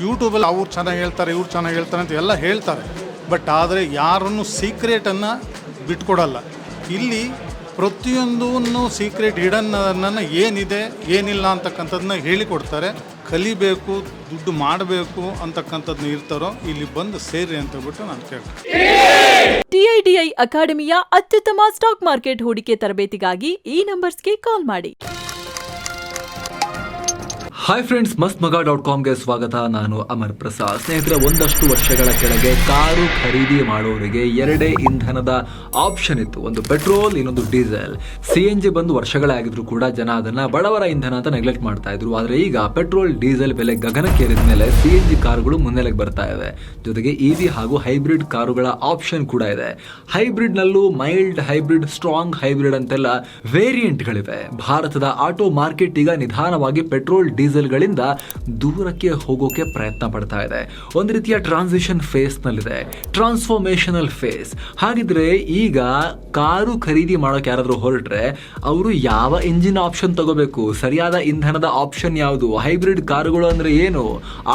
ಯೂಟ್ಯೂಬಲ್ಲಿ ಅವ್ರು ಚೆನ್ನಾಗಿ ಹೇಳ್ತಾರೆ, ಇವ್ರು ಚೆನ್ನಾಗಿ ಹೇಳ್ತಾರೆ ಅಂತ ಎಲ್ಲ ಹೇಳ್ತಾರೆ. ಬಟ್ ಆದರೆ ಯಾರನ್ನು ಸೀಕ್ರೆಟನ್ನು ಬಿಟ್ಕೊಡಲ್ಲ. ಇಲ್ಲಿ ಪ್ರತಿಯೊಂದೂ ಸೀಕ್ರೆಟ್ ಹಿಡನ್ನ ಏನಿದೆ ಏನಿಲ್ಲ ಅಂತಕ್ಕಂಥದ್ದನ್ನ ಹೇಳಿಕೊಡ್ತಾರೆ. ಕಲಿಬೇಕು, ದುಡ್ಡು ಮಾಡಬೇಕು ಅಂತಕ್ಕಂಥದ್ದನ್ನ ಇರ್ತಾರೋ ಇಲ್ಲಿ ಬಂದು ಸೇರಿ ಅಂತ ಹೇಳ್ಬಿಟ್ಟು ನಾನು ಕೇಳ್ತೀನಿ. TIDI ಅಕಾಡೆಮಿಯ ಅತ್ಯುತ್ತಮ ಸ್ಟಾಕ್ ಮಾರ್ಕೆಟ್ ಹೂಡಿಕೆ ತರಬೇತಿಗಾಗಿ ಈ ನಂಬರ್ಸ್ಗೆ ಕಾಲ್ ಮಾಡಿ. ಹಾಯ್ ಫ್ರೆಂಡ್ಸ್, mastmaga.comಗೆ ಸ್ವಾಗತ. ನಾನು ಅಮರ್ ಪ್ರಸಾದ್. ಸ್ನೇಹಿತರೆ, ಒಂದಷ್ಟು ವರ್ಷಗಳ ಕೆಳಗೆ ಕಾರು ಖರೀದಿ ಮಾಡೋರಿಗೆ ಎರಡೇ ಇಂಧನದ ಆಪ್ಷನ್ ಇತ್ತು. ಒಂದು ಪೆಟ್ರೋಲ್, ಇನ್ನೊಂದು ಡೀಸೆಲ್. CNG ಬಂದು ವರ್ಷಗಳೇ ಆಗಿದ್ರು ಕೂಡ ಜನ ಅದನ್ನ ಬಡವರ ಇಂಧನ ಅಂತ ನೆಗ್ಲೆಕ್ಟ್ ಮಾಡ್ತಾ ಇದ್ರು. ಆದ್ರೆ ಈಗ ಪೆಟ್ರೋಲ್ ಡೀಸೆಲ್ ಬೆಲೆ ಗಗನಕ್ಕೇರಿದ ಮೇಲೆ CNG ಕಾರುಗಳು ಮುನ್ನೆಲೆಗೆ ಬರ್ತಾ ಇವೆ. ಜೊತೆಗೆ EV ಹಾಗೂ ಹೈಬ್ರಿಡ್ ಕಾರುಗಳ ಆಪ್ಷನ್ ಕೂಡ ಇದೆ. ಹೈಬ್ರಿಡ್ ನಲ್ಲೂ ಮೈಲ್ಡ್ ಹೈಬ್ರಿಡ್, ಸ್ಟ್ರಾಂಗ್ ಹೈಬ್ರಿಡ್ ಅಂತೆಲ್ಲ ವೇರಿಯಂಟ್ಗಳಿವೆ. ಭಾರತದ ಆಟೋ ಮಾರ್ಕೆಟ್ ಈಗ ನಿಧಾನವಾಗಿ ಪೆಟ್ರೋಲ್ ಡೀಸೆಲ್ ಗಳಿಂದ ದೂರಕ್ಕೆ ಹೋಗೋಕೆ ಪ್ರಯತ್ನ ಪಡ್ತಾ ಇದೆ. ಒಂದು ರೀತಿಯ ಟ್ರಾನ್ಸಿಷನ್ ಫೇಸ್ ನಲ್ಲಿದೆ, ಟ್ರಾನ್ಸ್ಫಾರ್ಮೇಶನಲ್ ಫೇಸ್. ಹಾಗಿದ್ರೆ ಈಗ ಕಾರು ಖರೀದಿ ಮಾಡೋಕೆ ಯಾರಾದ್ರೂ ಹೊರಟ್ರೆ ಅವರು ಯಾವ ಇಂಜಿನ್ ಆಪ್ಷನ್ ತಗೋಬೇಕು? ಸರಿಯಾದ ಇಂಧನದ ಆಪ್ಷನ್ ಯಾವುದು? ಹೈಬ್ರಿಡ್ ಕಾರುಗಳು ಅಂದ್ರೆ ಏನು?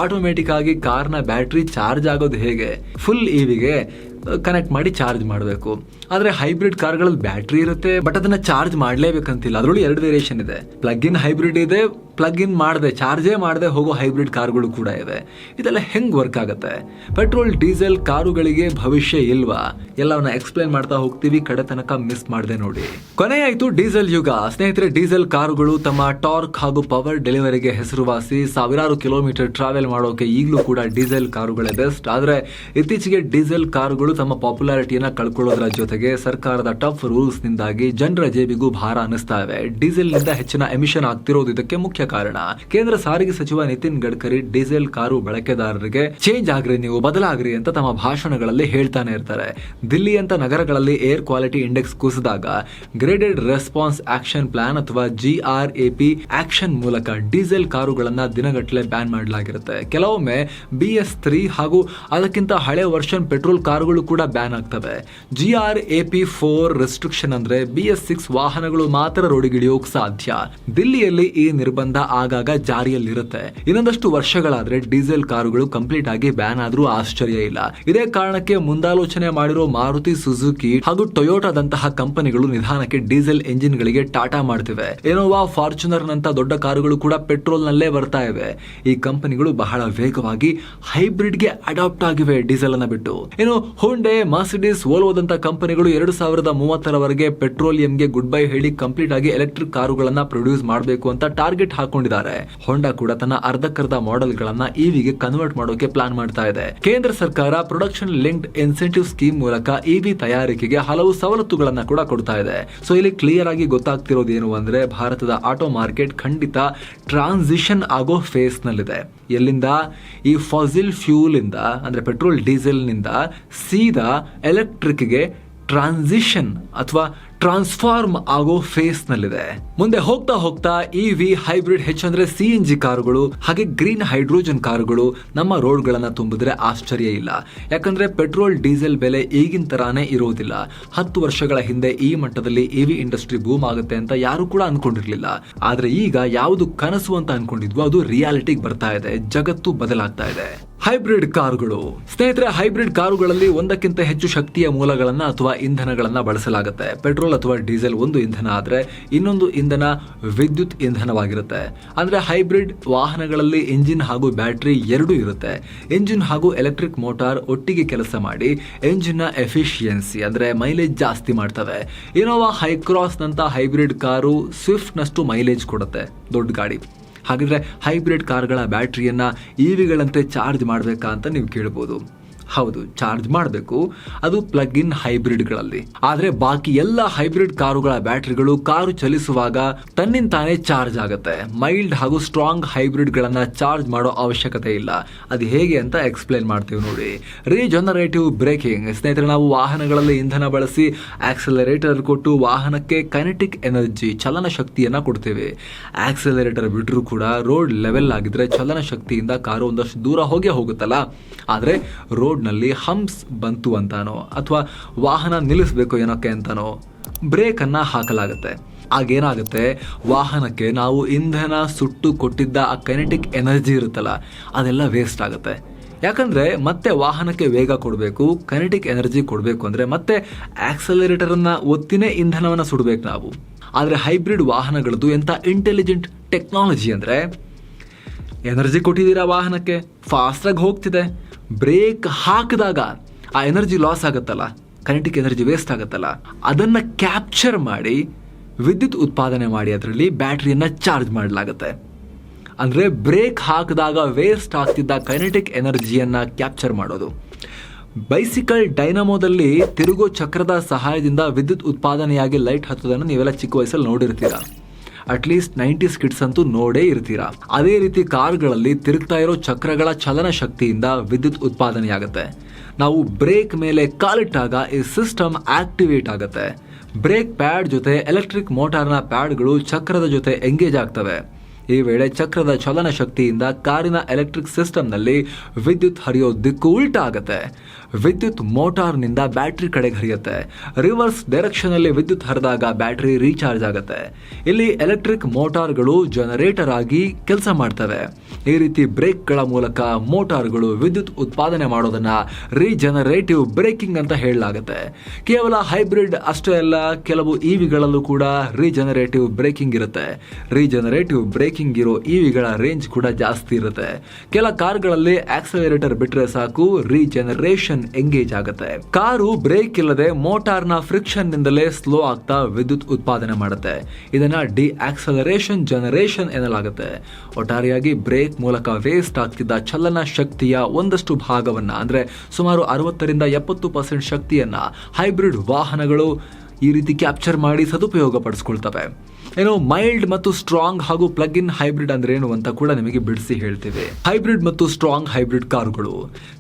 ಆಟೋಮೆಟಿಕ್ ಆಗಿ ಕಾರ್ನ ಬ್ಯಾಟ್ರಿ ಚಾರ್ಜ್ ಆಗೋದು ಹೇಗೆ? ಫುಲ್ EVಗೆ ಕನೆಕ್ಟ್ ಮಾಡಿ ಚಾರ್ಜ್ ಮಾಡಬೇಕು. ಆದರೆ ಹೈಬ್ರಿಡ್ ಕಾರ್ಗಳಲ್ಲಿ ಬ್ಯಾಟ್ರಿ ಇರುತ್ತೆ, ಬಟ್ ಅದನ್ನ ಚಾರ್ಜ್ ಮಾಡಲೇಬೇಕಂತಿಲ್ಲ. ಅದರೊಳಗೆ ಎರಡು ವೇರಿಯೇಷನ್ ಇದೆ. ಪ್ಲಗ್ ಇನ್ ಹೈಬ್ರಿಡ್ ಇದೆ, ಪ್ಲಗ್ ಇನ್ ಮಾಡದೆ, ಚಾರ್ಜೇ ಮಾಡದೆ ಹೋಗೋ ಹೈಬ್ರಿಡ್ ಕಾರ್ಗಳು ಕೂಡ ಇದೆ. ಇದೆಲ್ಲ ಹೆಂಗ್ ವರ್ಕ್ ಆಗುತ್ತೆ? ಪೆಟ್ರೋಲ್ ಡೀಸೆಲ್ ಕಾರುಗಳಿಗೆ ಭವಿಷ್ಯ ಇಲ್ವಾ? ಎಲ್ಲವನ್ನ ಎಕ್ಸ್ಪ್ಲೈನ್ ಮಾಡ್ತಾ ಹೋಗ್ತೀವಿ. ಕಡೆ ತನಕ ಮಿಸ್ ಮಾಡದೆ ನೋಡಿ. ಕೊನೆಯಾಯ್ತು ಡೀಸೆಲ್ ಯುಗ. ಸ್ನೇಹಿತರೆ, ಡೀಸೆಲ್ ಕಾರುಗಳು ತಮ್ಮ ಟಾರ್ಕ್ ಹಾಗೂ ಪವರ್ ಡೆಲಿವರಿಗೆ ಹೆಸರುವಾಸಿ. ಸಾವಿರಾರು ಕಿಲೋಮೀಟರ್ ಟ್ರಾವೆಲ್ ಮಾಡೋಕೆ ಈಗಲೂ ಕೂಡ ಡೀಸೆಲ್ ಕಾರುಗಳೇ ಬೆಸ್ಟ್. ಆದ್ರೆ ಇತ್ತೀಚೆಗೆ ಡೀಸೆಲ್ ಕಾರುಗಳು ತಮ್ಮ ಪಾಪ್ಯುಲಾರಿಟಿಯನ್ನ ಕಳ್ಕೊಳ್ಳೋದ್ರ ಜೊತೆಗೆ ಸರ್ಕಾರದ ಟಫ್ ರೂಲ್ಸ್ ನಿಂದಾಗಿ ಜನರ ಜೇಬಿಗೂ ಭಾರ ಅನ್ನಿಸ್ತಾ ಇವೆ. ಡೀಸೆಲ್ ನಿಂದ ಹೆಚ್ಚಿನ ಎಮಿಷನ್ ಆಗ್ತಿರೋದು ಇದಕ್ಕೆ ಮುಖ್ಯ ಕಾರಣ. ಕೇಂದ್ರ ಸಾರಿಗೆ ಸಚಿವ ನಿತಿನ್ ಗಡ್ಕರಿ ಡೀಸೆಲ್ ಕಾರು ಬಳಕೆದಾರರಿಗೆ ಚೇಂಜ್ ಆಗ್ರಿ, ನೀವು ಬದಲಾಗ್ರಿ ಅಂತ ತಮ್ಮ ಭಾಷಣಗಳಲ್ಲಿ ಹೇಳ್ತಾನೆ ಇರ್ತಾರೆ. ದಿಲ್ಲಿ ಅಂತ ನಗರಗಳಲ್ಲಿ ಏರ್ ಕ್ವಾಲಿಟಿ ಇಂಡೆಕ್ಸ್ ಕುಸಿದಾಗ ಗ್ರೇಡೆಡ್ ರೆಸ್ಪಾನ್ಸ್ ಆಕ್ಷನ್ ಪ್ಲಾನ್ ಅಥವಾ GRAP ಆಕ್ಷನ್ ಮೂಲಕ ಡೀಸೆಲ್ ಕಾರುಗಳನ್ನ ದಿನಗಟ್ಟಲೆ ಬ್ಯಾನ್ ಮಾಡಲಾಗಿರುತ್ತೆ. ಕೆಲವೊಮ್ಮೆ BS3 ಹಾಗೂ ಅದಕ್ಕಿಂತ ಹಳೆ ವರ್ಷನ್ ಪೆಟ್ರೋಲ್ ಕಾರುಗಳು ಕೂಡ ಬ್ಯಾನ್ ಆಗ್ತವೆ. GRAP 4 ರೆಸ್ಟ್ರಿಕ್ಷನ್ ಅಂದ್ರೆ BS6 ವಾಹನಗಳು ಮಾತ್ರ ರೋಡಿಗಿಳಿಯೋಕ್ ಸಾಧ್ಯ. ದಿಲ್ಲಿಯಲ್ಲಿ ಈ ನಿರ್ಬಂಧ ಆಗಾಗ ಜಾರಿಯಲ್ಲಿರುತ್ತೆ. ಇನ್ನೊಂದಷ್ಟು ವರ್ಷಗಳಾದ್ರೆ ಡೀಸೆಲ್ ಕಾರುಗಳು ಕಂಪ್ಲೀಟ್ ಆಗಿ ಬ್ಯಾನ್ ಆದ್ರೂ ಆಶ್ಚರ್ಯ ಇಲ್ಲ. ಇದೇ ಕಾರಣಕ್ಕೆ ಮುಂದಾಲೋಚನೆ ಮಾಡಿರೋ ಮಾರುತಿ ಸುಜುಕಿ ಹಾಗೂ ಟೊಯೋಟಾದಂತಹ ಕಂಪನಿಗಳು ನಿಧಾನಕ್ಕೆ ಡೀಸೆಲ್ ಎಂಜಿನ್ ಗಳಿಗೆ ಟಾಟಾ ಮಾಡ್ತಿವೆ. ಇನೋವಾ, ಫಾರ್ಚುನರ್ ನಂತ ದೊಡ್ಡ ಕಾರುಗಳು ಕೂಡ ಪೆಟ್ರೋಲ್ ನಲ್ಲೇ ಬರ್ತಾ ಇವೆ. ಈ ಕಂಪನಿಗಳು ಬಹಳ ವೇಗವಾಗಿ ಹೈಬ್ರಿಡ್ ಗೆ ಅಡಾಪ್ಟ್ ಆಗಿವೆ ಡೀಸೆಲ್ ಅನ್ನ ಬಿಟ್ಟು. ಇನ್ನು ಹುಂಡೈ, ಮರ್ಸಿಡಿಸ್, ವೋಲ್ವೋದಂತ ಕಂಪನಿಗಳು 2030ರವರೆಗೆ ಪೆಟ್ರೋಲಿಯಂಗೆ ಗುಡ್ ಬೈ ಹೇಳಿ ಕಂಪ್ಲೀಟ್ ಆಗಿ ಎಲೆಕ್ಟ್ರಿಕ್ ಕಾರುಗಳನ್ನ ಪ್ರೊಡ್ಯೂಸ್ ಮಾಡಬೇಕು ಅಂತ ಟಾರ್ಗೆಟ್ ಹಾಕೊಂಡಿದ್ದಾರೆ. ಹೋಂಡಾ ಕೂಡ ತನ್ನ ಅರ್ಧಕ್ಕರ್ಧ ಮಾಡೆಲ್ ಗಳನ್ನ EVಗೆ ಕನ್ವರ್ಟ್ ಮಾಡೋಕೆ ಪ್ಲಾನ್ ಮಾಡ್ತಾ ಇದೆ. ಕೇಂದ್ರ ಸರ್ಕಾರ ಪ್ರೊಡಕ್ಷನ್ ಲಿಂಕ್ಡ್ ಇನ್ಸೆಂಟಿವ್ ಸ್ಕೀಮ್ ಮೂಲಕ EV ತಯಾರಿಕೆಗೆ ಹಲವು ಸವಲತ್ತುಗಳನ್ನ ಕೂಡ ಕೊಡ್ತಾ ಇದೆ. ಸೊ ಇಲ್ಲಿ ಕ್ಲಿಯರ್ ಆಗಿ ಗೊತ್ತಾಗ್ತಿರೋದು ಏನು ಅಂದ್ರೆ ಭಾರತದ ಆಟೋ ಮಾರ್ಕೆಟ್ ಖಂಡಿತ ಟ್ರಾನ್ಸಿಷನ್ ಆಗೋ ಫೇಸ್ ನಲ್ಲಿದೆ. ಎಲ್ಲಿಂದ? ಈ ಫಾಸಿಲ್ ಫ್ಯೂಲ್ ಇಂದ ಅಂದ್ರೆ ಪೆಟ್ರೋಲ್ ಡೀಸೆಲ್ ನಿಂದ ಸೀದಾ ಎಲೆಕ್ಟ್ರಿಕ್ಗೆ ಟ್ರಾನ್ಸಿಷನ್ ಅಥವಾ ಟ್ರಾನ್ಸ್ಫಾರ್ಮ್ ಆಗೋ ಫೇಸ್ ನಲ್ಲಿದೆ. ಮುಂದೆ ಹೋಗ್ತಾ ಹೋಗ್ತಾ EV, ಹೈಬ್ರಿಡ್, ಹೆಚ್ಚಂದ್ರೆ CNG ಕಾರುಗಳು ಹಾಗೆ ಗ್ರೀನ್ ಹೈಡ್ರೋಜನ್ ಕಾರುಗಳು ನಮ್ಮ ರೋಡ್ ಗಳನ್ನ ತುಂಬಿದ್ರೆ ಆಶ್ಚರ್ಯ ಇಲ್ಲ. ಯಾಕಂದ್ರೆ ಪೆಟ್ರೋಲ್ ಡೀಸೆಲ್ ಬೆಲೆ ಈಗಿನ ತರಾನೇ ಇರೋದಿಲ್ಲ. 10 ವರ್ಷಗಳ ಹಿಂದೆ ಈ ಮಟ್ಟದಲ್ಲಿ EV ಇಂಡಸ್ಟ್ರಿ ಬೂಮ್ ಆಗುತ್ತೆ ಅಂತ ಯಾರು ಕೂಡ ಅನ್ಕೊಂಡಿರ್ಲಿಲ್ಲ. ಆದ್ರೆ ಈಗ ಯಾವುದು ಕನಸು ಅಂತ ಅನ್ಕೊಂಡಿದ್ವು ಅದು ರಿಯಾಲಿಟಿಗೆ ಬರ್ತಾ ಇದೆ. ಜಗತ್ತು ಬದಲಾಗ್ತಾ ಇದೆ. ಹೈಬ್ರಿಡ್ ಕಾರುಗಳು. ಸ್ನೇಹಿತರೆ, ಹೈಬ್ರಿಡ್ ಕಾರುಗಳಲ್ಲಿ ಒಂದಕ್ಕಿಂತ ಹೆಚ್ಚು ಶಕ್ತಿಯ ಮೂಲಗಳನ್ನ ಅಥವಾ ಇಂಧನಗಳನ್ನ ಬಳಸಲಾಗುತ್ತೆ. ಪೆಟ್ರೋಲ್ ಅಥವಾ ಡೀಸೆಲ್ ಒಂದು ಇಂಧನ ಆದ್ರೆ ಇನ್ನೊಂದು ಇಂಧನ ವಿದ್ಯುತ್ ಇಂಧನವಾಗಿರುತ್ತೆ. ಅಂದ್ರೆ ಹೈಬ್ರಿಡ್ ವಾಹನಗಳಲ್ಲಿ ಇಂಜಿನ್ ಹಾಗೂ ಬ್ಯಾಟರಿ ಎರಡೂ ಇರುತ್ತೆ. ಇಂಜಿನ್ ಹಾಗೂ ಎಲೆಕ್ಟ್ರಿಕ್ ಮೋಟಾರ್ ಒಟ್ಟಿಗೆ ಕೆಲಸ ಮಾಡಿ ಇಂಜಿನ್ ನ ಎಫಿಷಿಯನ್ಸಿ ಅಂದ್ರೆ ಮೈಲೇಜ್ ಜಾಸ್ತಿ ಮಾಡ್ತವೆ. ಇನೋವಾ ಹೈಕ್ರಾಸ್ ನಂತ ಹೈಬ್ರಿಡ್ ಕಾರು ಸ್ವಿಫ್ಟ್ ನಷ್ಟು ಮೈಲೇಜ್ ಕೊಡುತ್ತೆ, ದೊಡ್ಡ ಗಾಡಿ. ಹಾಗಿದ್ರೆ ಹೈಬ್ರಿಡ್ ಕಾರ್ಗಳ ಬ್ಯಾಟ್ರಿಯನ್ನ EVಗಳಂತೆ ಚಾರ್ಜ್ ಮಾಡಬೇಕಾ ಅಂತ ನೀವು ಕೇಳಬಹುದು. ಹೌದು, ಚಾರ್ಜ್ ಮಾಡಬೇಕು, ಅದು ಪ್ಲಗ್ ಇನ್ ಹೈಬ್ರಿಡ್ಗಳಲ್ಲಿ. ಆದ್ರೆ ಬಾಕಿ ಎಲ್ಲ ಹೈಬ್ರಿಡ್ ಕಾರುಗಳ ಬ್ಯಾಟರಿಗಳು ಕಾರು ಚಲಿಸುವಾಗ ತನ್ನಿಂತಾನೇ ಚಾರ್ಜ್ ಆಗುತ್ತೆ. ಮೈಲ್ಡ್ ಹಾಗೂ ಸ್ಟ್ರಾಂಗ್ ಹೈಬ್ರಿಡ್ ಗಳನ್ನ ಚಾರ್ಜ್ ಮಾಡೋ ಅವಶ್ಯಕತೆ ಇಲ್ಲ. ಅದು ಹೇಗೆ ಅಂತ ಎಕ್ಸ್ಪ್ಲೈನ್ ಮಾಡ್ತೀವಿ ನೋಡಿ. Regenerative breaking. ಸ್ನೇಹಿತರೆ, ನಾವು ವಾಹನಗಳಲ್ಲಿ ಇಂಧನ ಬಳಸಿ ಆಕ್ಸಲರೇಟರ್ ಕೊಟ್ಟು ವಾಹನಕ್ಕೆ ಕೈನೆಟಿಕ್ ಎನರ್ಜಿ, ಚಲನ ಶಕ್ತಿಯನ್ನ ಕೊಡ್ತೇವೆ. ಆಕ್ಸಲರೇಟರ್ ಬಿಟ್ಟರು ಕೂಡ ರೋಡ್ ಲೆವೆಲ್ ಆಗಿದ್ರೆ ಚಲನ ಶಕ್ತಿಯಿಂದ ಕಾರು ಒಂದಷ್ಟು ದೂರ ಹೋಗುತ್ತಲ್ಲ. ಆದ್ರೆ ರೋಡ್ ನಲ್ಲಿ ಹಂಪ್ಸ್ ಬಂತು ಅಂತಾನೋ ಅಥವಾ ವಾಹನ ನಿಲ್ಲಿಸಬೇಕು ಏನಕ್ಕೆ ಅಂತಾನೋ ಬ್ರೇಕ್ ಅನ್ನ ಹಾಕಲಾಗುತ್ತೆ. ಆಗೇನಾಗುತ್ತೆ, ವಾಹನಕ್ಕೆ ನಾವು ಇಂಧನ ಸುಟ್ಟು ಕೊಟ್ಟಿದ್ದ ಆ ಕೈನೆಟಿಕ್ ಎನರ್ಜಿ ಇರುತ್ತಲ್ಲ ಅದೆಲ್ಲ ವೇಸ್ಟ್ ಆಗುತ್ತೆ. ಯಾಕಂದರೆ ಮತ್ತೆ ವಾಹನಕ್ಕೆ ವೇಗ ಕೊಡಬೇಕು, ಕೈನೆಟಿಕ್ ಎನರ್ಜಿ ಕೊಡಬೇಕು ಅಂದರೆ ಮತ್ತೆ ಆಕ್ಸಲರೇಟರನ್ನು ಒತ್ತಿನೇ ಇಂಧನವನ್ನು ಸುಡಬೇಕು ನಾವು. ಆದರೆ ಹೈಬ್ರಿಡ್ ವಾಹನಗಳದ್ದು ಎಂಥ ಇಂಟೆಲಿಜೆಂಟ್ ಟೆಕ್ನಾಲಜಿ ಅಂದರೆ, ಎನರ್ಜಿ ಕೊಟ್ಟಿದ್ದೀರಾ ವಾಹನಕ್ಕೆ, ಫಾಸ್ಟಾಗಿ ಹೋಗ್ತಿದೆ, ಬ್ರೇಕ್ ಹಾಕಿದಾಗ ಆ ಎನರ್ಜಿ ಲಾಸ್ ಆಗುತ್ತಲ್ಲ, ಕೈನೆಟಿಕ್ ಎನರ್ಜಿ ವೇಸ್ಟ್ ಆಗುತ್ತಲ್ಲ, ಅದನ್ನು ಕ್ಯಾಪ್ಚರ್ ಮಾಡಿ ವಿದ್ಯುತ್ ಉತ್ಪಾದನೆ ಮಾಡಿ ಅದರಲ್ಲಿ ಬ್ಯಾಟ್ರಿಯನ್ನು ಚಾರ್ಜ್ ಮಾಡಲಾಗುತ್ತೆ. ಅಂದರೆ ಬ್ರೇಕ್ ಹಾಕಿದಾಗ ವೇಸ್ಟ್ ಆಗ್ತಿದ್ದ ಕೈನೆಟಿಕ್ ಎನರ್ಜಿಯನ್ನು ಕ್ಯಾಪ್ಚರ್ ಮಾಡೋದು. ಬೈಸಿಕಲ್ ಡೈನಮೋದಲ್ಲಿ ತಿರುಗೋ ಚಕ್ರದ ಸಹಾಯದಿಂದ ವಿದ್ಯುತ್ ಉತ್ಪಾದನೆಯಾಗಿ ಲೈಟ್ ಹತ್ತೋದನ್ನು ನೀವೆಲ್ಲ ಚಿಕ್ಕ ವಯಸ್ಸಲ್ಲಿ ನೋಡಿರ್ತೀರ. ಅಟ್ಲೀಸ್ಟ್ 90s ಕಿಡ್ಸ್ ಅಂತೂ ನೋಡೇ ಇರ್ತೀರಾ. ಅದೇ ರೀತಿ ಕಾರ್ಗಳಲ್ಲಿ ತಿರುಗ್ತಾ ಇರೋ ಚಕ್ರಗಳ ಚಲನ ಶಕ್ತಿಯಿಂದ ವಿದ್ಯುತ್ ಉತ್ಪಾದನೆಯಾಗುತ್ತೆ. ನಾವು ಬ್ರೇಕ್ ಮೇಲೆ ಕಾಲಿಟ್ಟಾಗ ಈ ಸಿಸ್ಟಮ್ ಆಕ್ಟಿವೇಟ್ ಆಗುತ್ತೆ. ಬ್ರೇಕ್ ಪ್ಯಾಡ್ ಜೊತೆ ಎಲೆಕ್ಟ್ರಿಕ್ ಮೋಟಾರ್ನ ಪ್ಯಾಡ್ಗಳು ಚಕ್ರದ ಜೊತೆ ಎಂಗೇಜ್ ಆಗ್ತವೆ. ಈ ವೇಳೆ ಚಕ್ರದ ಚಲನ ಶಕ್ತಿಯಿಂದ ಕಾರಿನ ಎಲೆಕ್ಟ್ರಿಕ್ ಸಿಸ್ಟಮ್ನಲ್ಲಿ ವಿದ್ಯುತ್ ಹರಿಯೋ ದಿಕ್ಕು ಉಲ್ಟಾ ಆಗುತ್ತೆ. ವಿದ್ಯುತ್ ಮೋಟಾರ್ನಿಂದ ಬ್ಯಾಟ್ರಿ ಕಡೆಗೆ ಹರಿಯುತ್ತೆ. ರಿವರ್ಸ್ ಡೈರೆಕ್ಷನಲ್ಲಿ ವಿದ್ಯುತ್ ಹರಿದಾಗ ಬ್ಯಾಟ್ರಿ ರೀಚಾರ್ಜ್ ಆಗುತ್ತೆ. ಇಲ್ಲಿ ಎಲೆಕ್ಟ್ರಿಕ್ ಮೋಟಾರ್ಗಳು ಜನರೇಟರ್ ಆಗಿ ಕೆಲಸ ಮಾಡ್ತವೆ. ಈ ರೀತಿ ಬ್ರೇಕ್ಗಳ ಮೂಲಕ ಮೋಟಾರ್ಗಳು ವಿದ್ಯುತ್ ಉತ್ಪಾದನೆ ಮಾಡೋದನ್ನ ರೀಜನರೇಟಿವ್ ಬ್ರೇಕಿಂಗ್ ಅಂತ ಹೇಳಲಾಗುತ್ತೆ. ಕೇವಲ ಹೈಬ್ರಿಡ್ ಅಷ್ಟೇ ಅಲ್ಲ, ಕೆಲವು ಇವಿಗಳಲ್ಲೂ ಕೂಡ ರೀಜನರೇಟಿವ್ ಬ್ರೇಕಿಂಗ್ ಇರುತ್ತೆ. ರೀಜನರೇಟಿವ್ ಬ್ರೇಕಿಂಗ್ ಇರೋ ಇವಿಗಳ ರೇಂಜ್ ಕೂಡ ಜಾಸ್ತಿ ಇರುತ್ತೆ. ಕೆಲ ಕಾರ್ಗಳಲ್ಲಿ ಆಕ್ಸಲರೇಟರ್ ಬಿಟ್ರೆ ಸಾಕು, ರೀಜನರೇಷನ್ ಎಂಗೇಜ್ ಆಗುತ್ತೆ. ಕಾರು ಬ್ರೇಕ್ ಇಲ್ಲದೆ ಮೋಟಾರ್ನ ಫ್ರಿಕ್ಷನ್ ನಿಂದಲೇ ಸ್ಲೋ ಆಗ್ತಾ ವಿದ್ಯುತ್ ಉತ್ಪಾದನೆ ಮಾಡುತ್ತೆ. ಇದನ್ನ ಡಿ ಆಕ್ಸಲರೇಷನ್ ಜನರೇಷನ್ ಎನ್ನಲಾಗುತ್ತೆ. ಒಟ್ಟಾರೆಯಾಗಿ ಬ್ರೇಕ್ ಮೂಲಕ ವೇಸ್ಟ್ ಆಗ್ತಿದ್ದ ಚಲನ ಶಕ್ತಿಯ ಒಂದಷ್ಟು ಭಾಗವನ್ನ, ಅಂದ್ರೆ ಸುಮಾರು 60-70% ಶಕ್ತಿಯನ್ನ ಹೈಬ್ರಿಡ್ ವಾಹನಗಳು ಈ ರೀತಿ ಕ್ಯಾಪ್ಚರ್ ಮಾಡಿ ಸದುಪಯೋಗ ಪಡಿಸ್ಕೊಳ್ತವೆ. ಏನೋ ಮೈಲ್ಡ್ ಮತ್ತು ಸ್ಟ್ರಾಂಗ್ ಹಾಗೂ ಪ್ಲಗ್ ಇನ್ ಹೈಬ್ರಿಡ್ ಅಂದ್ರೆ ಏನು ಅಂತ ಕೂಡ ನಿಮಗೆ ಬಿಡಿಸಿ ಹೇಳ್ತೇವೆ. ಹೈಬ್ರಿಡ್ ಮತ್ತು ಸ್ಟ್ರಾಂಗ್ ಹೈಬ್ರಿಡ್ ಕಾರುಗಳು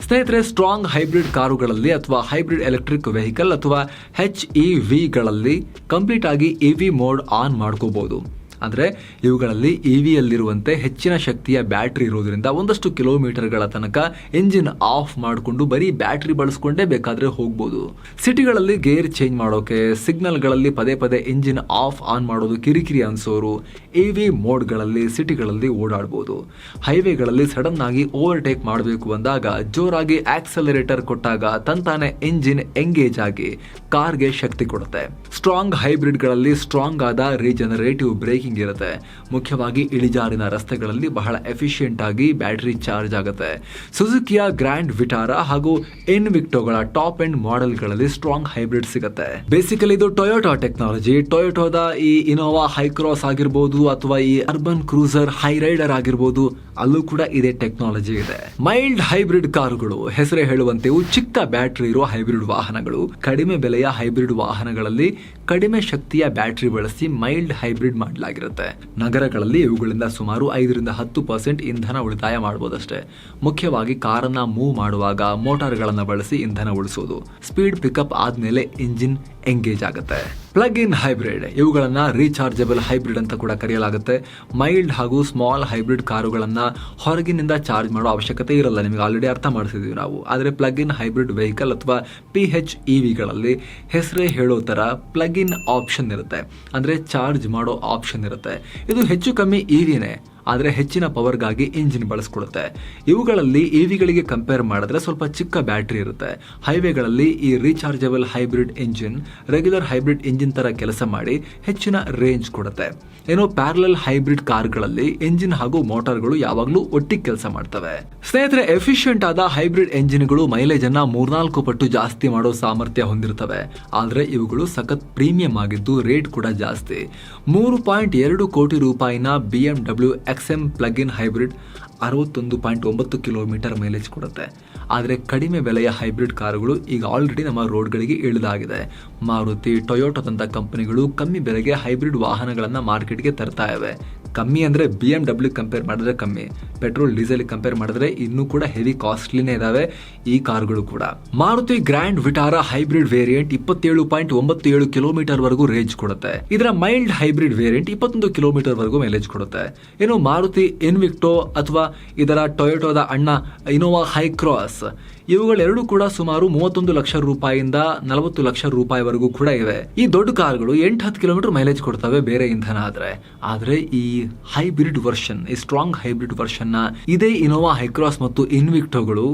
ಸ್ನೇಹಿತರೆ, ಸ್ಟ್ರಾಂಗ್ ಹೈಬ್ರಿಡ್ ಕಾರುಗಳಲ್ಲಿ ಅಥವಾ ಹೈಬ್ರಿಡ್ ಎಲೆಕ್ಟ್ರಿಕ್ ವೆಹಿಕಲ್ ಅಥವಾ HEVಗಳಲ್ಲಿ ಕಂಪ್ಲೀಟ್ ಆಗಿ EV ಮೋಡ್ ಆನ್ ಮಾಡ್ಕೋಬಹುದು. ಅಂದರೆ ಇವುಗಳಲ್ಲಿ ಇವಿಯಲ್ಲಿರುವಂತೆ ಹೆಚ್ಚಿನ ಶಕ್ತಿಯ ಬ್ಯಾಟ್ರಿ ಇರೋದ್ರಿಂದ ಒಂದಷ್ಟು ಕಿಲೋಮೀಟರ್ಗಳ ತನಕ ಎಂಜಿನ್ ಆಫ್ ಮಾಡಿಕೊಂಡು ಬರೀ ಬ್ಯಾಟ್ರಿ ಬಳಸ್ಕೊಂಡೇ ಬೇಕಾದರೆ ಹೋಗ್ಬೋದು. ಸಿಟಿಗಳಲ್ಲಿ ಗೇರ್ ಚೇಂಜ್ ಮಾಡೋಕೆ, ಸಿಗ್ನಲ್ಗಳಲ್ಲಿ ಪದೇ ಪದೇ ಎಂಜಿನ್ ಆಫ್ ಆನ್ ಮಾಡೋದು ಕಿರಿಕಿರಿ ಅನ್ಸೋರು EV ಮೋಡ್ಗಳಲ್ಲಿ ಸಿಟಿಗಳಲ್ಲಿ ಓಡಾಡ್ಬೋದು. ಹೈವೇಗಳಲ್ಲಿ ಸಡನ್ ಆಗಿ ಓವರ್ಟೇಕ್ ಮಾಡಬೇಕು ಅಂದಾಗ ಜೋರಾಗಿ ಆಕ್ಸಲರೇಟರ್ ಕೊಟ್ಟಾಗ ತಂತಾನೆ ಎಂಜಿನ್ ಎಂಗೇಜ್ ಆಗಿ ಕಾರ್ಗೆ ಶಕ್ತಿ ಕೊಡುತ್ತೆ. ಸ್ಟ್ರಾಂಗ್ ಹೈಬ್ರಿಡ್ಗಳಲ್ಲಿ ಸ್ಟ್ರಾಂಗ್ ಆದ ರೀಜನರೇಟಿವ್ ಬ್ರೇಕಿಂಗ್ ಇರುತ್ತೆ. ಮುಖ್ಯವಾಗಿ ಇಳಿಜಾರಿನ ರಸ್ತೆಗಳಲ್ಲಿ ಬಹಳ ಎಫಿಷಿಯೆಂಟ್ ಆಗಿ ಬ್ಯಾಟರಿ ಚಾರ್ಜ್ ಆಗುತ್ತೆ. ಸುಜುಕಿಯ ಗ್ರ್ಯಾಂಡ್ ವಿಟಾರಾ ಹಾಗೂ ಇನ್ವಿಕ್ಟೋಗಳ ಟಾಪ್ ಎಂಡ್ ಮಾಡೆಲ್ಗಳಲ್ಲಿ ಸ್ಟ್ರಾಂಗ್ ಹೈಬ್ರಿಡ್ ಸಿಗುತ್ತೆ. ಬೇಸಿಕಲಿ ಇದು ಟೊಯೋಟಾ ಟೆಕ್ನಾಲಜಿ. ಟೊಯೋಟೋದ ಈ ಇನೋವಾ ಹೈಕ್ರಾಸ್ ಆಗಿರ್ಬೋದು ಅಥವಾ ಈ ಅರ್ಬನ್ ಕ್ರೂಸರ್ ಹೈ ರೈಡರ್ ಆಗಿರ್ಬೋದು, ಅಲ್ಲೂ ಕೂಡ ಇದೇ ಟೆಕ್ನಾಲಜಿ ಇದೆ. ಮೈಲ್ಡ್ ಹೈಬ್ರಿಡ್ ಕಾರುಗಳು ಹೆಸರೇ ಹೇಳುವಂತೆ ಚಿಕ್ಕ ಬ್ಯಾಟರಿ ಇರುವ ಹೈಬ್ರಿಡ್ ವಾಹನಗಳು. ಕಡಿಮೆ ಬೆಲೆಯ ಹೈಬ್ರಿಡ್ ವಾಹನಗಳಲ್ಲಿ ಕಡಿಮೆ ಶಕ್ತಿಯ ಬ್ಯಾಟರಿ ಬಳಸಿ ಮೈಲ್ಡ್ ಹೈಬ್ರಿಡ್ ಮಾಡಲಾಗಿರುತ್ತೆ. ನಗರಗಳಲ್ಲಿ ಇವುಗಳಿಂದ ಸುಮಾರು 5-10% ಇಂಧನ ಉಳಿತಾಯ ಮಾಡಬಹುದಷ್ಟೇ. ಮುಖ್ಯವಾಗಿ ಕಾರನ್ನ ಮೂವ್ ಮಾಡುವಾಗ ಮೋಟಾರ್ಗಳನ್ನು ಬಳಸಿ ಇಂಧನ ಉಳಿಸೋದು. ಸ್ಪೀಡ್ ಪಿಕಪ್ ಆದ್ಮೇಲೆ ಇಂಜಿನ್ ಎಂಗೇಜ್ ಆಗುತ್ತೆ. ಪ್ಲಗ್ ಇನ್ ಹೈಬ್ರಿಡ್ ಇವುಗಳನ್ನ ರೀಚಾರ್ಜಬಲ್ ಹೈಬ್ರಿಡ್ ಅಂತ ಕೂಡ ಕರೆಯಲಾಗುತ್ತೆ. ಮೈಲ್ಡ್ ಹಾಗೂ ಸ್ಮಾಲ್ ಹೈಬ್ರಿಡ್ ಕಾರುಗಳನ್ನ ಹೊರಗಿನಿಂದ ಚಾರ್ಜ್ ಮಾಡೋ ಅವಶ್ಯಕತೆ ಇರಲ್ಲ, ನಿಮಗೆ ಆಲ್ರೆಡಿ ಅರ್ಥ ಮಾಡಿಸಿದ್ವಿ ನಾವು. ಆದರೆ ಪ್ಲಗ್ ಇನ್ ಹೈಬ್ರಿಡ್ ವೆಹಿಕಲ್ ಅಥವಾ PHEVಗಳಲ್ಲಿ ಹೆಸರೇ ಹೇಳೋ ತರ ಪ್ಲಗ್ ಇನ್ ಆಪ್ಷನ್ ಇರುತ್ತೆ, ಅಂದ್ರೆ ಚಾರ್ಜ್ ಮಾಡೋ ಆಪ್ಷನ್ ಇರುತ್ತೆ. ಇದು ಹೆಚ್ಚು ಕಮ್ಮಿ EVನೇ, ಆದರೆ ಹೆಚ್ಚಿನ ಪವರ್ಗಾಗಿ ಇಂಜಿನ್ ಬಳಸ್ಕೊಳ್ಳುತ್ತೆ. ಇವುಗಳಲ್ಲಿ EVಗಳಿಗೆ ಕಂಪೇರ್ ಮಾಡಿದ್ರೆ ಸ್ವಲ್ಪ ಚಿಕ್ಕ ಬ್ಯಾಟ್ರಿ ಇರುತ್ತೆ. ಹೈವೇಗಳಲ್ಲಿ ಈ rechargeable hybrid engine regular hybrid engine ತರ ಕೆಲಸ ಮಾಡಿ ಹೆಚ್ಚಿನ ರೇಂಜ್ ಕೊಡುತ್ತೆ. ಏನೋ ಪ್ಯಾರಲಲ್ ಹೈಬ್ರಿಡ್ ಕಾರ್ಗಳಲ್ಲಿ ಇಂಜಿನ್ ಹಾಗೂ ಮೋಟಾರ್ಗಳು ಯಾವಾಗಲೂ ಒಟ್ಟಿಗೆ ಕೆಲಸ ಮಾಡ್ತವೆ. ಸ್ನೇಹಿತರೆ, ಎಫಿಷಿಯೆಂಟ್ ಆದ ಹೈಬ್ರಿಡ್ ಎಂಜಿನ್ಗಳು ಮೈಲೇಜ್ ಅನ್ನ 3-4 ಪಟ್ಟು ಜಾಸ್ತಿ ಮಾಡೋ ಸಾಮರ್ಥ್ಯ ಹೊಂದಿರ್ತವೆ. ಆದರೆ ಇವುಗಳು ಸಖತ್ ಪ್ರೀಮಿಯಂ ಆಗಿದ್ದು ರೇಟ್ ಕೂಡ ಜಾಸ್ತಿ. 3.2 ಕೋಟಿ ರೂಪಾಯಿನ BMW XM plug in hybrid 61.9 kilometre mileage ಕೊಡುತ್ತೆ. ಆದರೆ ಕಡಿಮೆ ಬೆಲೆಯ ಹೈಬ್ರಿಡ್ ಕಾರುಗಳು ಈಗ ಆಲ್ರೆಡಿ ನಮ್ಮ ರೋಡ್ಗಳಿಗೆ ಇಳಿದಾಗಿದೆ. ಮಾರುತಿ, ಟೊಯೋಟೋದಂಥ ಕಂಪನಿಗಳು ಕಮ್ಮಿ ಬೆಲೆಗೆ ಹೈಬ್ರಿಡ್ ವಾಹನಗಳನ್ನು ಮಾರ್ಕೆಟ್ಗೆ ತರ್ತಾ ಇವೆ. ಕಮ್ಮಿ ಅಂದರೆ BMW ಕಂಪೇರ್ ಮಾಡಿದ್ರೆ ಕಮ್ಮಿ, ಪೆಟ್ರೋಲ್ ಡೀಸೆಲ್ ಕಂಪೇರ್ ಮಾಡಿದ್ರೆ ಇನ್ನೂ ಕೂಡ ಹೆವಿ ಕಾಸ್ಟ್ಲಿನೇ ಇದಾವೆ ಈ ಕಾರ್ಗಳು ಕೂಡ. Maruti grand Vitara hybrid variant 27.97 kilometre ವರೆಗೂ ರೇಂಜ್ ಕೊಡುತ್ತೆ. ಇದರ ಮೈಲ್ಡ್ ಹೈಬ್ರಿಡ್ ವೇರಿಯಂಟ್ 21 ಕಿಲೋಮೀಟರ್ ವರೆಗೂ ಮೈಲೇಜ್ ಕೊಡುತ್ತೆ. ಇನ್ನು ಮಾರುತಿ ಇನ್ವಿಕ್ಟೋ ಅಥವಾ ಇದರ ಟೊಯೋಟೋದ ಅಣ್ಣ ಇನೋವಾ ಹೈ ಕ್ರಾಸ್, ಇವುಗಳೆರಡೂ ಕೂಡ ಸುಮಾರು 31 ಲಕ್ಷ ರೂಪಾಯಿಯಿಂದ 40 ಲಕ್ಷ ರೂಪಾಯಿವರೆಗೂ ಕೂಡ ಇವೆ. ಈ ದೊಡ್ಡ ಕಾರ್ಗಳು 8-10 ಕಿಲೋಮೀಟರ್ ಮೈಲೇಜ್ ಕೊಡ್ತವೆ ಬೇರೆ ಇಂಧನ ಆದ್ರೆ ಈ ಹೈಬ್ರಿಡ್ ವರ್ಷನ್, ಈ ಸ್ಟ್ರಾಂಗ್ ಹೈಬ್ರಿಡ್ ವರ್ಷನ್ ನ ಇದೇ ಇನೋವಾ ಹೈಕ್ರಾಸ್ ಮತ್ತು ಇನ್ವಿಕ್ಟೋಗಳು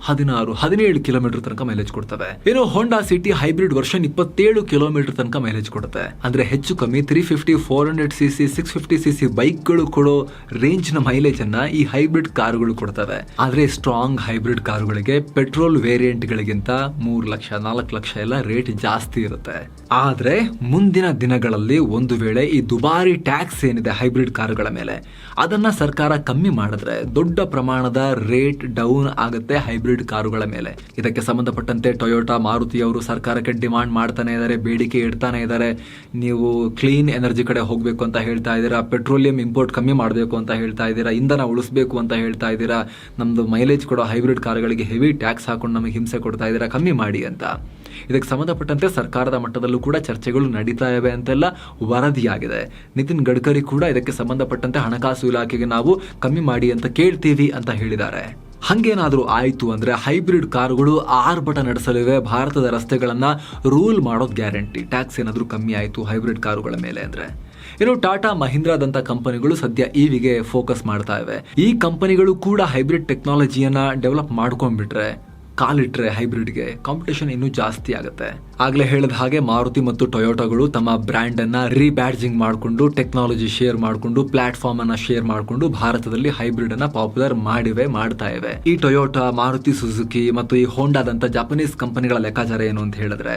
16-17 ಕಿಲೋಮೀಟರ್ ತನಕ ಮೈಲೇಜ್ ಕೊಡ್ತವೆ. ಇನ್ನು Honda City hybrid version 27 kilometre ತನಕ ಮೈಲೇಜ್ ಕೊಡುತ್ತೆ. ಅಂದ್ರೆ ಹೆಚ್ಚು ಕಮ್ಮಿ 350, 400cc, 650cc ಬೈಕ್ಗಳು ಕೊಡೋ ರೇಂಜ್ ನ ಮೈಲೇಜ್ ಅನ್ನ ಈ ಹೈಬ್ರಿಡ್ ಕಾರುಗಳು ಕೊಡ್ತವೆ. ಆದ್ರೆ ಸ್ಟ್ರಾಂಗ್ ಹೈಬ್ರಿಡ್ ಕಾರುಗಳಿಗೆ ಪೆಟ್ರೋಲ್ ವೇರಿಯಂಟ್ ಗಳಿಗಿಂತ 3 ಲಕ್ಷ 4 ಲಕ್ಷ ಎಲ್ಲ ರೇಟ್ ಜಾಸ್ತಿ ಇರುತ್ತೆ. ಆದ್ರೆ ಮುಂದಿನ ದಿನಗಳಲ್ಲಿ ಒಂದು ವೇಳೆ ಈ ದುಬಾರಿ ಟ್ಯಾಕ್ಸ್ ಏನಿದೆ ಹೈಬ್ರಿಡ್ ಕಾರುಗಳ ಮೇಲೆ ಅದನ್ನ ಸರ್ಕಾರ ಕಮ್ಮಿ ಮಾಡಿದ್ರೆ ದೊಡ್ಡ ಪ್ರಮಾಣದ ರೇಟ್ ಡೌನ್ ಆಗುತ್ತೆ ಹೈಬ್ರಿಡ್ ಕಾರುಗಳ ಮೇಲೆ. ಇದಕ್ಕೆ ಸಂಬಂಧಪಟ್ಟಂತೆ ಟೊಯೋಟಾ, ಮಾರುತಿಯವರು ಸರ್ಕಾರಕ್ಕೆ ಡಿಮಾಂಡ್ ಮಾಡ್ತಾನೆ ಇದ್ದಾರೆ, ಬೇಡಿಕೆ ಇಡ್ತಾನೆ ಇದ್ದಾರೆ. ನೀವು ಕ್ಲೀನ್ ಎನರ್ಜಿ ಕಡೆ ಹೋಗಬೇಕು ಅಂತ ಹೇಳ್ತಾ ಇದ್ದೀರಾ, ಪೆಟ್ರೋಲಿಯಂ ಇಂಪೋರ್ಟ್ ಕಮ್ಮಿ ಮಾಡಬೇಕು ಅಂತ ಹೇಳ್ತಾ ಇದ್ದೀರಾ, ಇಂಧನ ಉಳಿಸಬೇಕು ಅಂತ ಹೇಳ್ತಾ ಇದ್ದೀರಾ, ನಮ್ದು ಮೈಲೇಜ್ ಕೊಡೋ ಹೈಬ್ರಿಡ್ ಕಾರುಗಳಿಗೆ ಹೆವಿ ಟ್ಯಾಕ್ಸ್ ಹಾಕೊಂಡು ನಮಗೆ ಹಿಂಸೆ ಕೊಡ್ತಾ ಇದ್ದೀರಾ, ಕಮ್ಮಿ ಮಾಡಿ ಅಂತ. ಇದಕ್ಕೆ ಸಂಬಂಧಪಟ್ಟಂತೆ ಸರ್ಕಾರದ ಮಟ್ಟದಲ್ಲೂ ಕೂಡ ಚರ್ಚೆಗಳು ನಡೀತಾ ಇವೆ ಅಂತೆಲ್ಲ ವರದಿಯಾಗಿದೆ. ನಿತಿನ್ ಗಡ್ಕರಿ ಕೂಡ ಇದಕ್ಕೆ ಸಂಬಂಧಪಟ್ಟಂತೆ ಹಣಕಾಸು ಇಲಾಖೆಗೆ ನಾವು ಕಮ್ಮಿ ಮಾಡಿ ಅಂತ ಕೇಳ್ತೀವಿ ಅಂತ ಹೇಳಿದ್ದಾರೆ. ಹಂಗೇನಾದ್ರೂ ಆಯ್ತು ಅಂದ್ರೆ ಹೈಬ್ರಿಡ್ ಕಾರುಗಳು ಆರ್ಭಟ ನಡೆಸಲಿವೆ ಭಾರತದ ರಸ್ತೆಗಳನ್ನ ರೂಲ್ ಮಾಡೋದು ಗ್ಯಾರಂಟಿ. ಟ್ಯಾಕ್ಸ್ ಏನಾದ್ರೂ ಕಮ್ಮಿ ಆಯ್ತು ಹೈಬ್ರಿಡ್ ಕಾರುಗಳ ಮೇಲೆ ಅಂದ್ರೆ. ಇನ್ನು ಟಾಟಾ ಮಹೀಂದ್ರಾದಂತ ಕಂಪನಿಗಳು ಸದ್ಯ ಇವಿಗೆ ಫೋಕಸ್ ಮಾಡ್ತಾ ಇವೆ. ಈ ಕಂಪನಿಗಳು ಕೂಡ ಹೈಬ್ರಿಡ್ ಟೆಕ್ನಾಲಜಿಯನ್ನ ಡೆವಲಪ್ ಮಾಡ್ಕೊಂಡ್ಬಿಟ್ರೆ, ಕಾಲಿಟ್ರೆ ಹೈಬ್ರಿಡ್ಗೆ ಕಾಂಪಿಟೇಷನ್ ಇನ್ನೂ ಜಾಸ್ತಿ ಆಗುತ್ತೆ. ಆಗ್ಲೇ ಹೇಳಿದ ಹಾಗೆ ಮಾರುತಿ ಮತ್ತು ಟೊಯೋಟಾಗಳು ತಮ್ಮ ಬ್ರ್ಯಾಂಡ್ ಅನ್ನ ರೀಬ್ಯಾಡ್ಜಿಂಗ್ ಮಾಡಿಕೊಂಡು, ಟೆಕ್ನಾಲಜಿ ಶೇರ್ ಮಾಡಿಕೊಂಡು, ಪ್ಲಾಟ್ಫಾರ್ಮ್ ಅನ್ನ ಶೇರ್ ಮಾಡಿಕೊಂಡು ಭಾರತದಲ್ಲಿ ಹೈಬ್ರಿಡ್ ಅನ್ನ ಪಾಪ್ಯುಲರ್ ಮಾಡ್ತಾ ಇವೆ. ಈ ಟೊಯೋಟಾ, ಮಾರುತಿ ಸುಜುಕಿ ಮತ್ತು ಈ ಹೋಂಡಾದಂತ ಜಪಾನೀಸ್ ಕಂಪನಿಗಳ ಲೆಕ್ಕಾಚಾರ ಏನು ಅಂತ ಹೇಳಿದ್ರೆ,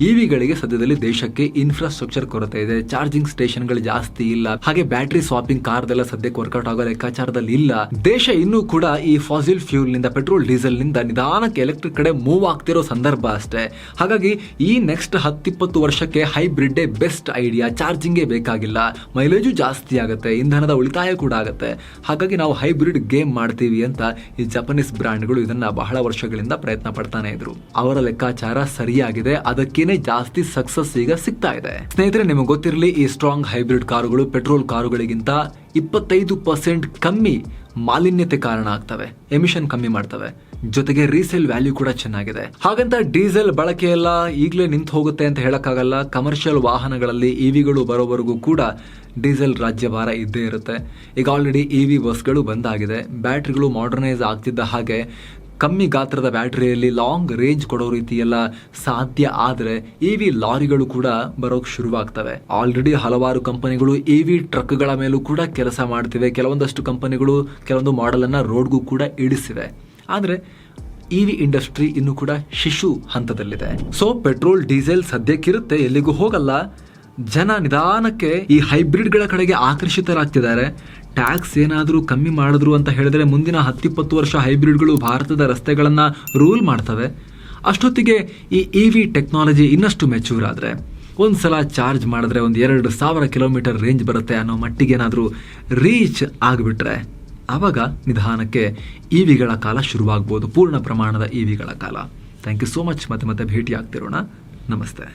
ಇವಿಗಳಿಗೆ ಸದ್ಯದಲ್ಲಿ ದೇಶಕ್ಕೆ ಇನ್ಫ್ರಾಸ್ಟ್ರಕ್ಚರ್ ಕೊರತೆ ಇದೆ, ಚಾರ್ಜಿಂಗ್ ಸ್ಟೇಷನ್ಗಳು ಜಾಸ್ತಿ ಇಲ್ಲ, ಹಾಗೆ ಬ್ಯಾಟರಿ ಸ್ವಾಪಿಂಗ್ ಕಾರ್ದೆಲ್ಲ ಸದ್ಯಕ್ಕೆ ವರ್ಕೌಟ್ ಆಗೋ ಲೆಕ್ಕಾಚಾರದಲ್ಲಿ ಇಲ್ಲ. ದೇಶ ಇನ್ನೂ ಕೂಡ ಈ ಫಾಸಿಲ್ ಫ್ಯೂಲ್ ನಿಂದ, ಪೆಟ್ರೋಲ್ ಡೀಸೆಲ್ ನಿಂದ ನಿಧಾನಕ್ಕೆ ಎಲೆಕ್ಟ್ರಿಕ್ ಕಡೆ ಮೂವ್ ಆಗ್ತಿರೋ ಸಂದರ್ಭ ಅಷ್ಟೇ. ಹಾಗಾಗಿ ಈ ನೆಕ್ಸ್ಟ್ 10-20 ವರ್ಷಕ್ಕೆ ಹೈಬ್ರಿಡ್ ಬೆಸ್ಟ್ ಐಡಿಯಾ. ಚಾರ್ಜಿಂಗೇ ಬೇಕಾಗಿಲ್ಲ, ಮೈಲೇಜು ಜಾಸ್ತಿ ಆಗುತ್ತೆ, ಇಂಧನದ ಉಳಿತಾಯ ಕೂಡ ಆಗುತ್ತೆ. ಹಾಗಾಗಿ ನಾವು ಹೈಬ್ರಿಡ್ ಗೇಮ್ ಮಾಡ್ತೀವಿ ಅಂತ ಈ ಜಪಾನೀಸ್ ಬ್ರ್ಯಾಂಡ್ಗಳು ಇದನ್ನ ಬಹಳ ವರ್ಷಗಳಿಂದ ಪ್ರಯತ್ನ ಪಡ್ತಾನೆ ಇದ್ರು. ಅವರ ಲೆಕ್ಕಾಚಾರ ಸರಿಯಾಗಿದೆ, ಅದಕ್ಕೇನೆ ಜಾಸ್ತಿ ಸಕ್ಸಸ್ ಈಗ ಸಿಗ್ತಾ ಇದೆ. ಸ್ನೇಹಿತರೆ, ನಿಮಗೆ ಗೊತ್ತಿರಲಿ, ಈ ಸ್ಟ್ರಾಂಗ್ ಹೈಬ್ರಿಡ್ ಕಾರುಗಳು ಪೆಟ್ರೋಲ್ ಕಾರುಗಳಿಗಿಂತ 25% ಕಮ್ಮಿ ಮಾಲಿನ್ಯತೆ ಕಾರಣ ಆಗ್ತವೆ, ಎಮಿಷನ್ ಕಮ್ಮಿ ಮಾಡ್ತವೆ, ಜೊತೆಗೆ ರೀಸೇಲ್ ವ್ಯಾಲ್ಯೂ ಕೂಡ ಚೆನ್ನಾಗಿದೆ. ಹಾಗಂತ ಡೀಸೆಲ್ ಬಳಕೆ ಎಲ್ಲ ಈಗಲೇ ನಿಂತು ಹೋಗುತ್ತೆ ಅಂತ ಹೇಳಕ್ಕಾಗಲ್ಲ. ಕಮರ್ಷಿಯಲ್ ವಾಹನಗಳಲ್ಲಿ ಇವಿಗಳು ಬರೋವರೆಗೂ ಕೂಡ ಡೀಸೆಲ್ ರಾಜ್ಯಭಾರ ಇದ್ದೇ ಇರುತ್ತೆ. ಈಗ ಆಲ್ರೆಡಿ ಇವಿ ಬಸ್ಗಳು ಬಂದಾಗಿದೆ. ಬ್ಯಾಟ್ರಿಗಳು ಮಾಡರ್ನೈಸ್ ಆಗ್ತಿದ್ದ ಹಾಗೆ ಕಮ್ಮಿ ಗಾತ್ರದ ಬ್ಯಾಟರಿಯಲ್ಲಿ ಲಾಂಗ್ ರೇಂಜ್ ಕೊಡೋ ರೀತಿ ಎಲ್ಲ ಸಾಧ್ಯ ಆದರೆ ಇವಿ ಲಾರಿಗಳು ಕೂಡ ಬರೋಕ್ ಶುರುವಾಗ್ತವೆ. ಆಲ್ರೆಡಿ ಹಲವಾರು ಕಂಪನಿಗಳು ಇವಿ ಟ್ರಕ್ಗಳ ಮೇಲೂ ಕೂಡ ಕೆಲಸ ಮಾಡ್ತಿವೆ. ಕೆಲವೊಂದಷ್ಟು ಕಂಪನಿಗಳು ಕೆಲವೊಂದು ಮಾಡೆಲ್ ಅನ್ನ ರೋಡ್ಗೂ ಕೂಡ ಇಳಿಸಿವೆ. ಆದರೆ ಇವಿ ಇಂಡಸ್ಟ್ರಿ ಇನ್ನು ಕೂಡ ಶಿಶು ಹಂತದಲ್ಲಿದೆ. ಸೊ ಪೆಟ್ರೋಲ್ ಡೀಸೆಲ್ ಸದ್ಯಕ್ಕಿರುತ್ತೆ, ಎಲ್ಲಿಗೂ ಹೋಗಲ್ಲ. ಜನ ನಿಧಾನಕ್ಕೆ ಈ ಹೈಬ್ರಿಡ್ಗಳ ಕಡೆಗೆ ಆಕರ್ಷಿತರಾಗ್ತಿದ್ದಾರೆ. ಟ್ಯಾಕ್ಸ್ ಏನಾದರೂ ಕಮ್ಮಿ ಮಾಡಿದ್ರು ಅಂತ ಹೇಳಿದ್ರೆ ಮುಂದಿನ 10-20 ವರ್ಷ ಹೈಬ್ರಿಡ್ಗಳು ಭಾರತದ ರಸ್ತೆಗಳನ್ನ ರೂಲ್ ಮಾಡ್ತವೆ. ಅಷ್ಟೊತ್ತಿಗೆ ಈ ಇವಿ ಟೆಕ್ನಾಲಜಿ ಇನ್ನಷ್ಟು ಮೆಚೂರ್ ಆದರೆ, ಒಂದ್ಸಲ ಚಾರ್ಜ್ ಮಾಡಿದ್ರೆ 2,000 ಕಿಲೋಮೀಟರ್ ರೇಂಜ್ ಬರುತ್ತೆ ಅನ್ನೋ ಮಟ್ಟಿಗೆ ಏನಾದರೂ ರೀಚ್ ಆಗಿಬಿಟ್ರೆ ಆವಾಗ ನಿಧಾನಕ್ಕೆ ಇವಿಗಳ ಕಾಲ ಶುರುವಾಗ್ಬೋದು, ಪೂರ್ಣ ಪ್ರಮಾಣದ ಇವಿಗಳ ಕಾಲ. Thank you so much. ಮತ್ತೆ ಭೇಟಿ ಆಗ್ತಿರೋಣ. ನಮಸ್ತೆ.